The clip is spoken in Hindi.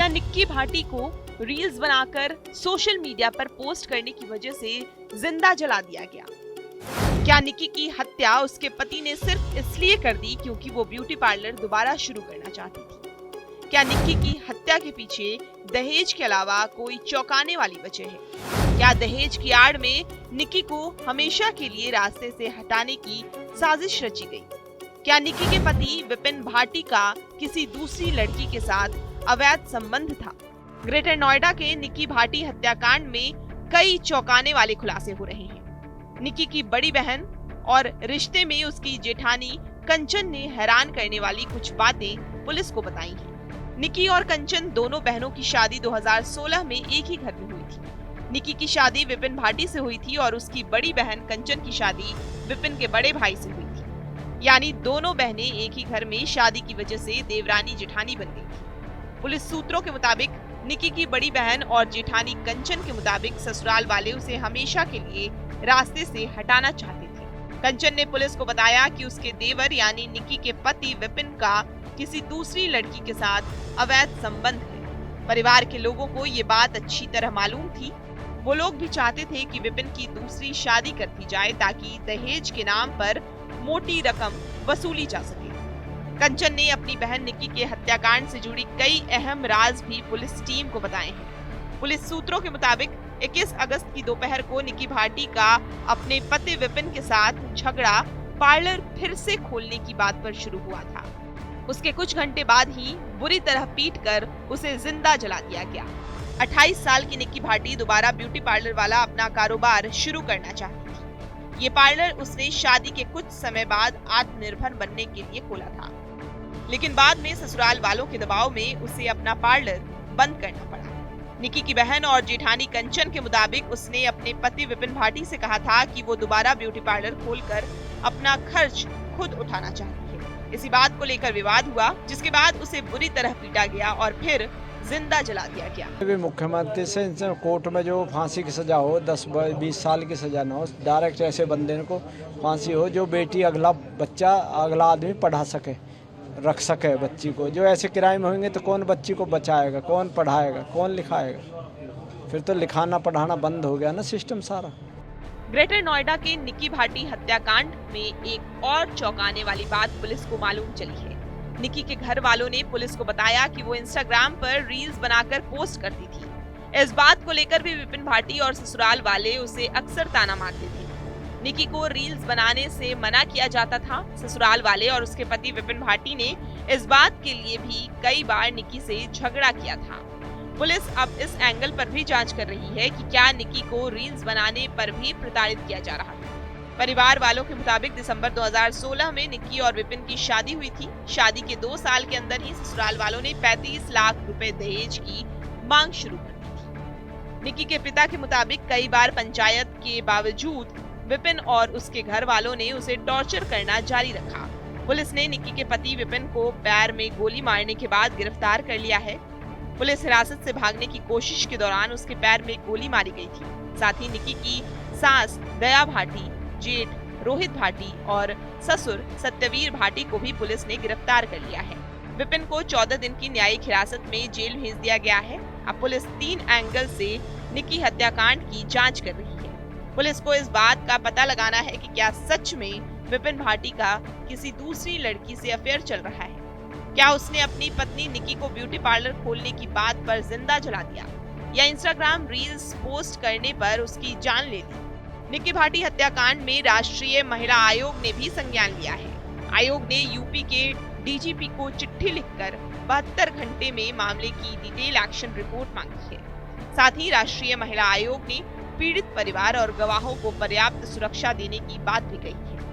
क्या निक्की भाटी को रील्स बनाकर सोशल मीडिया पर पोस्ट करने की वजह से जिंदा जला दिया गया? क्या निक्की की हत्या उसके पति ने सिर्फ इसलिए कर दी क्योंकि वो ब्यूटी पार्लर दोबारा शुरू करना चाहती थी? क्या निक्की की हत्या के पीछे दहेज के अलावा कोई चौंकाने वाली वजह है? क्या दहेज की आड़ में निक्की को हमेशा के लिए रास्ते से हटाने की साजिश रची गई? क्या निक्की के पति विपिन भाटी का किसी दूसरी लड़की के साथ अवैध संबंध था? ग्रेटर नोएडा के निक्की भाटी हत्याकांड में कई चौंकाने वाले खुलासे हो रहे हैं। निक्की की बड़ी बहन और रिश्ते में उसकी जेठानी कंचन ने हैरान करने वाली कुछ बातें पुलिस को बताई हैं। निक्की और कंचन दोनों बहनों की शादी 2016 में एक ही घर में हुई थी। निक्की की शादी विपिन भाटी से हुई थी और उसकी बड़ी बहन कंचन की शादी विपिन के बड़े भाई से हुई थी। यानी दोनों बहनें एक ही घर में शादी की वजह से देवरानी जेठानी बन गई थी। पुलिस सूत्रों के मुताबिक निक्की की बड़ी बहन और जेठानी कंचन के मुताबिक ससुराल वाले उसे हमेशा के लिए रास्ते से हटाना चाहते थे। कंचन ने पुलिस को बताया कि उसके देवर यानी निक्की के पति विपिन का किसी दूसरी लड़की के साथ अवैध संबंध है। परिवार के लोगों को ये बात अच्छी तरह मालूम थी। वो लोग भी चाहते थे कि विपिन की दूसरी शादी कर दी जाए ताकि दहेज के नाम पर मोटी रकम वसूली जा सके। कंचन ने अपनी बहन निक्की के हत्याकांड से जुड़ी कई अहम राज भी पुलिस टीम को बताए हैं। पुलिस सूत्रों के मुताबिक 21 अगस्त की दोपहर को निक्की भाटी का अपने पति विपिन के साथ झगड़ा पार्लर फिर से खोलने की बात पर शुरू हुआ था। उसके कुछ घंटे बाद ही बुरी तरह पीटकर उसे जिंदा जला दिया गया। 28 साल की निक्की भाटी दोबारा ब्यूटी पार्लर वाला अपना कारोबार शुरू करना चाहती थी। ये पार्लर उसने शादी के कुछ समय बाद आत्मनिर्भर बनने के लिए खोला था, लेकिन बाद में ससुराल वालों के दबाव में उसे अपना पार्लर बंद करना पड़ा। निक्की की बहन और जेठानी कंचन के मुताबिक उसने अपने पति विपिन भाटी से कहा था कि वो दोबारा ब्यूटी पार्लर खोलकर अपना खर्च खुद उठाना चाहती है। इसी बात को लेकर विवाद हुआ, जिसके बाद उसे बुरी तरह पीटा गया और फिर जिंदा जला दिया गया। मुख्यमंत्री से कोर्ट में जो फांसी की सजा हो, 10-20 साल की सजा न हो, डायरेक्ट ऐसे बंदे को फांसी हो जो बेटी अगला आदमी पढ़ा सके, रख सके बच्ची को। जो ऐसे क्राइम होंगे तो कौन बच्ची को बचाएगा, कौन पढ़ाएगा, कौन लिखाएगा? फिर तो लिखाना पढ़ाना बंद हो गया ना सिस्टम सारा। ग्रेटर नोएडा के निक्की भाटी हत्याकांड में एक और चौंकाने वाली बात पुलिस को मालूम चली है। निक्की के घर वालों ने पुलिस को बताया कि वो इंस्टाग्राम पर रील्स बनाकर पोस्ट करती थी। इस बात को लेकर भी विपिन भाटी और ससुराल वाले उसे अक्सर ताना मारते थे। निक्की को रील्स बनाने से मना किया जाता था। ससुराल वाले और उसके पति विपिन भाटी ने इस बात के लिए भी कई बार निक्की से झगड़ा किया था। पुलिस अब इस एंगल पर भी जांच कर रही है कि क्या निक्की को रील्स बनाने पर भी प्रताड़ित किया जा रहा था। परिवार वालों के मुताबिक दिसंबर 2016 में निक्की और विपिन की शादी हुई थी। शादी के 2 साल के अंदर ही ससुराल वालों ने 35 लाख रुपए दहेज की मांग शुरू कर दी थी। निक्की के पिता के मुताबिक कई बार पंचायत के बावजूद विपिन और उसके घर वालों ने उसे टॉर्चर करना जारी रखा। पुलिस ने निक्की के पति विपिन को पैर में गोली मारने के बाद गिरफ्तार कर लिया है। पुलिस हिरासत से भागने की कोशिश के दौरान उसके पैर में गोली मारी गई थी। साथ ही निक्की की सास दया भाटी, जेठ रोहित भाटी और ससुर सत्यवीर भाटी को भी पुलिस ने गिरफ्तार कर लिया है। विपिन को 14 दिन की न्यायिक हिरासत में जेल भेज दिया गया है। अब पुलिस 3 एंगल से निक्की हत्याकांड की जांच कर रही है। पुलिस को इस बात का पता लगाना है कि क्या सच में विपिन भाटी का किसी दूसरी लड़की से अफेयर चल रहा है। क्या उसने अपनी पत्नी निक्की को ब्यूटी पार्लर खोलने की बात पर जिंदा जला दिया या इंस्टाग्राम रील्स पोस्ट करने पर उसकी जान ले ली। निक्की भाटी हत्याकांड में राष्ट्रीय महिला आयोग ने भी संज्ञान लिया है। आयोग ने यूपी के डीजीपी को चिट्ठी लिखकर 72 घंटे में मामले की डिटेल एक्शन रिपोर्ट मांगी है। साथ ही राष्ट्रीय महिला आयोग ने पीड़ित परिवार और गवाहों को पर्याप्त सुरक्षा देने की बात भी कही है।